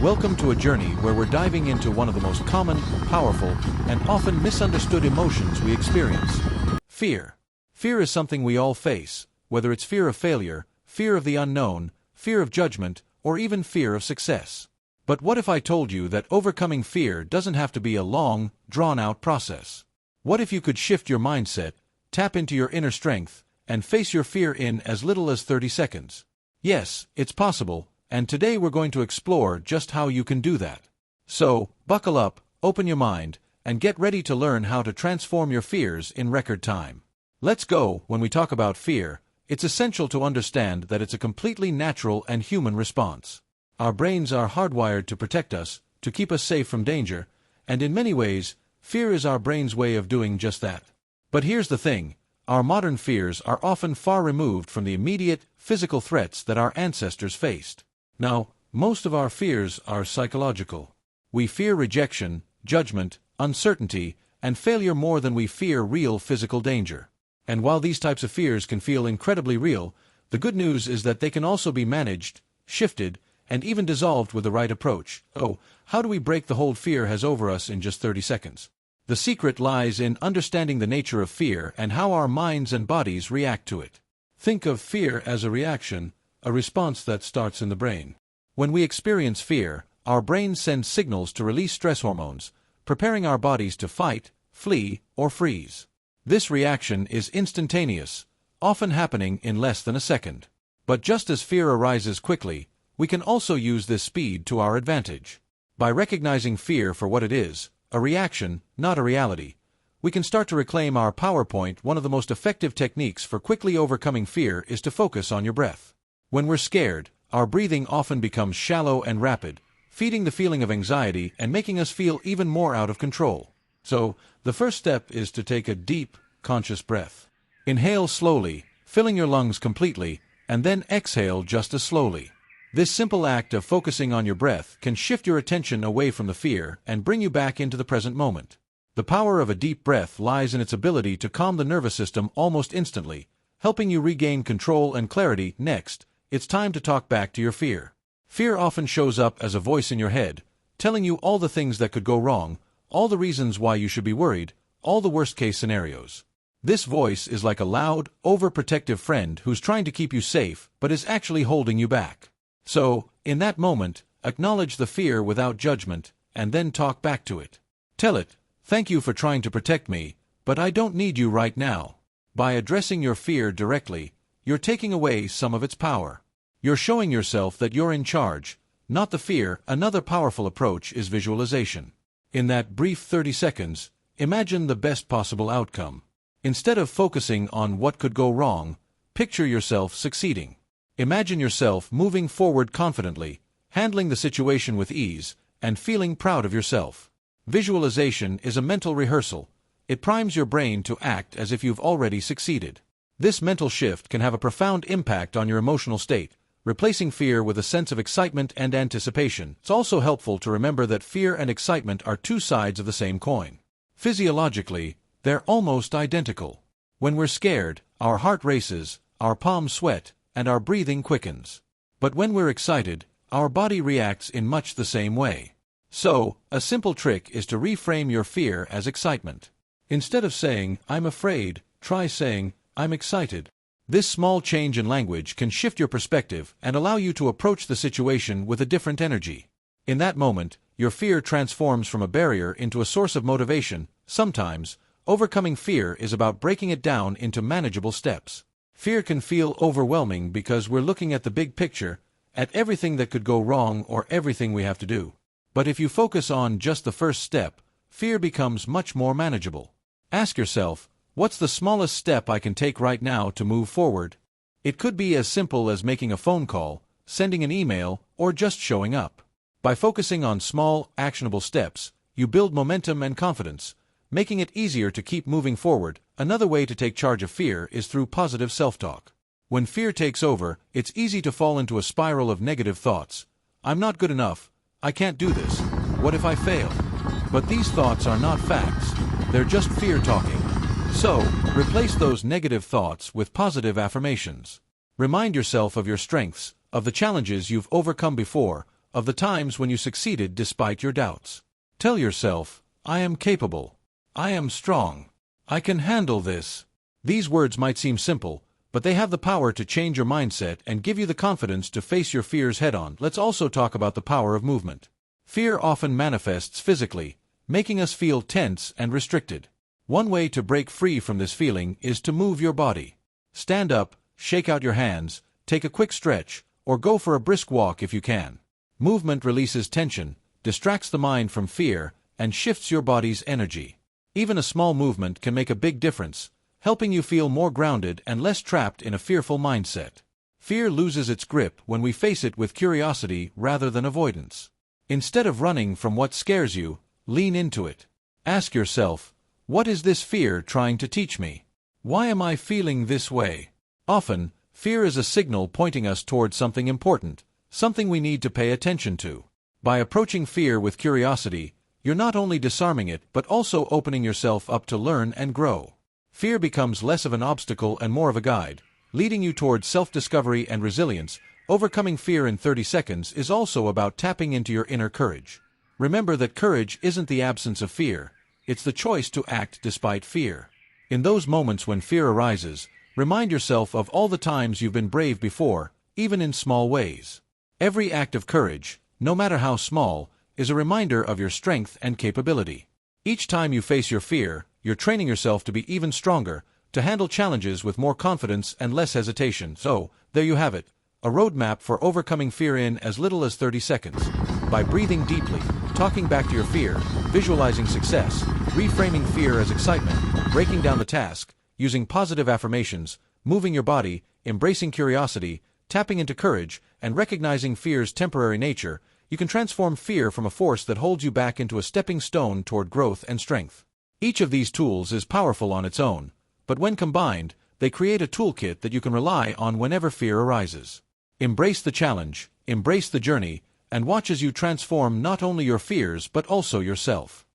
Welcome to a journey where we're diving into one of the most common, powerful, and often misunderstood emotions we experience. Fear. Fear is something we all face, whether it's fear of failure, fear of the unknown, fear of judgment, or even fear of success. But what if I told you that overcoming fear doesn't have to be a long, drawn-out process? What if you could shift your mindset, tap into your inner strength, and face your fear in as little as 30 seconds? Yes, it's possible, and today we're going to explore just how you can do that. So, buckle up, open your mind, and get ready to learn how to transform your fears in record time. Let's go. When we talk about fear, it's essential to understand that it's a completely natural and human response. Our brains are hardwired to protect us, to keep us safe from danger, and in many ways, fear is our brain's way of doing just that. But here's the thing. Our modern fears are often far removed from the immediate, physical threats that our ancestors faced. Now, most of our fears are psychological. We fear rejection, judgment, uncertainty, and failure more than we fear real physical danger. And while these types of fears can feel incredibly real, the good news is that they can also be managed, shifted, and even dissolved with the right approach. Oh, how do we break the hold fear has over us in just 30 seconds? The secret lies in understanding the nature of fear and how our minds and bodies react to it. Think of fear as a reaction, a response that starts in the brain. When we experience fear, our brain sends signals to release stress hormones, preparing our bodies to fight, flee, or freeze. This reaction is instantaneous, often happening in less than a second. But just as fear arises quickly, we can also use this speed to our advantage. By recognizing fear for what it is, a reaction, not a reality, we can start to reclaim our power point. One of the most effective techniques for quickly overcoming fear is to focus on your breath. When we're scared, our breathing often becomes shallow and rapid, feeding the feeling of anxiety and making us feel even more out of control. So, the first step is to take a deep, conscious breath. Inhale slowly, filling your lungs completely, and then exhale just as slowly. This simple act of focusing on your breath can shift your attention away from the fear and bring you back into the present moment. The power of a deep breath lies in its ability to calm the nervous system almost instantly, helping you regain control and clarity. Next, it's time to talk back to your fear. Fear often shows up as a voice in your head, telling you all the things that could go wrong, all the reasons why you should be worried, all the worst-case scenarios. This voice is like a loud, overprotective friend who's trying to keep you safe but is actually holding you back. So, in that moment, acknowledge the fear without judgment, and then talk back to it. Tell it, "Thank you for trying to protect me, but I don't need you right now." By addressing your fear directly, you're taking away some of its power. You're showing yourself that you're in charge, not the fear. Another powerful approach is visualization. In that brief 30 seconds, imagine the best possible outcome. Instead of focusing on what could go wrong, picture yourself succeeding. Imagine yourself moving forward confidently, handling the situation with ease, and feeling proud of yourself. Visualization is a mental rehearsal. It primes your brain to act as if you've already succeeded. This mental shift can have a profound impact on your emotional state, replacing fear with a sense of excitement and anticipation. It's also helpful to remember that fear and excitement are two sides of the same coin. Physiologically, they're almost identical. When we're scared, our heart races, our palms sweat, and our breathing quickens. But when we're excited, our body reacts in much the same way. So, a simple trick is to reframe your fear as excitement. Instead of saying, "I'm afraid," try saying, "I'm excited." This small change in language can shift your perspective and allow you to approach the situation with a different energy. In that moment, your fear transforms from a barrier into a source of motivation. Sometimes, overcoming fear is about breaking it down into manageable steps. Fear can feel overwhelming because we're looking at the big picture, at everything that could go wrong or everything we have to do. But if you focus on just the first step, fear becomes much more manageable. Ask yourself, what's the smallest step I can take right now to move forward? It could be as simple as making a phone call, sending an email, or just showing up. By focusing on small, actionable steps, you build momentum and confidence, making it easier to keep moving forward. Another way to take charge of fear is through positive self-talk. When fear takes over, it's easy to fall into a spiral of negative thoughts. "I'm not good enough. I can't do this. What if I fail?" But these thoughts are not facts. They're just fear talking. So, replace those negative thoughts with positive affirmations. Remind yourself of your strengths, of the challenges you've overcome before, of the times when you succeeded despite your doubts. Tell yourself, I am capable. I am strong. I can handle this. These words might seem simple, but they have the power to change your mindset and give you the confidence to face your fears head-on. Let's also talk about the power of movement. Fear often manifests physically, making us feel tense and restricted. One way to break free from this feeling is to move your body. Stand up, shake out your hands, take a quick stretch, or go for a brisk walk if you can. Movement releases tension, distracts the mind from fear, and shifts your body's energy. Even a small movement can make a big difference, helping you feel more grounded and less trapped in a fearful mindset. Fear loses its grip when we face it with curiosity rather than avoidance. Instead of running from what scares you, lean into it. Ask yourself, what is this fear trying to teach me? Why am I feeling this way? Often, fear is a signal pointing us towards something important, something we need to pay attention to. By approaching fear with curiosity, you're not only disarming it but also opening yourself up to learn and grow. Fear becomes less of an obstacle and more of a guide, leading you towards self-discovery and resilience. Overcoming fear in 30 seconds is also about tapping into your inner courage. Remember that courage isn't the absence of fear, it's the choice to act despite fear. In those moments when fear arises, remind yourself of all the times you've been brave before, even in small ways. Every act of courage, no matter how small, is a reminder of your strength and capability. Each time you face your fear, you're training yourself to be even stronger, to handle challenges with more confidence and less hesitation. So, there you have it, a roadmap for overcoming fear in as little as 30 seconds. By breathing deeply, talking back to your fear, visualizing success, reframing fear as excitement, breaking down the task, using positive affirmations, moving your body, embracing curiosity, tapping into courage, and recognizing fear's temporary nature, you can transform fear from a force that holds you back into a stepping stone toward growth and strength. Each of these tools is powerful on its own, but when combined, they create a toolkit that you can rely on whenever fear arises. Embrace the challenge, embrace the journey, and watch as you transform not only your fears but also yourself.